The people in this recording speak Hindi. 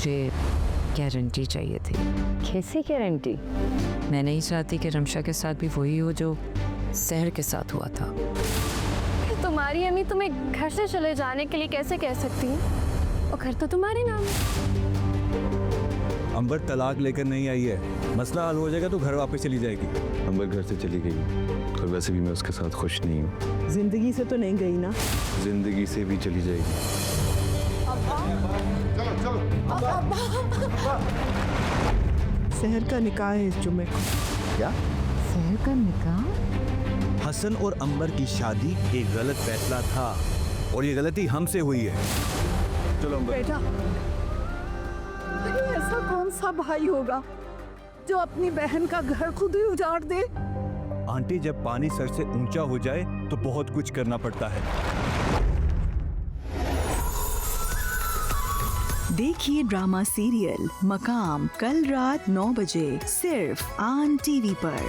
मुझे गारंटी चाहिए थी। कैसी गारंटी? मैं नहीं चाहती कि रमशा के साथ भी वही हो जो सहर के साथ हुआ था। तुम्हारी अम्मी तुम्हें घर से चले जाने के लिए कैसे कह सकती है? और घर तो तुम्हारे नाम है। अंबर तलाक लेकर नहीं आई है, मसला हल हो जाएगा तो घर वापस चली जाएगी। अंबर घर से चली गई और वैसे भी मैं उसके साथ खुश नहीं हूँ। जिंदगी से तो नहीं गई ना? जिंदगी से भी चली जाएगी। सहर का निकाह है इस जुम्मे को। क्या? सहर का निकाह? हसन और अंबर की शादी एक गलत फैसला था और ये गलती हमसे हुई है। चलो अंबर। बेटा, ऐसा कौन सा भाई होगा जो अपनी बहन का घर खुद ही उजाड़ दे? आंटी, जब पानी सर से ऊंचा हो जाए तो बहुत कुछ करना पड़ता है। देखिए ड्रामा सीरियल मकाम कल रात 9 बजे सिर्फ ऑन टीवी पर।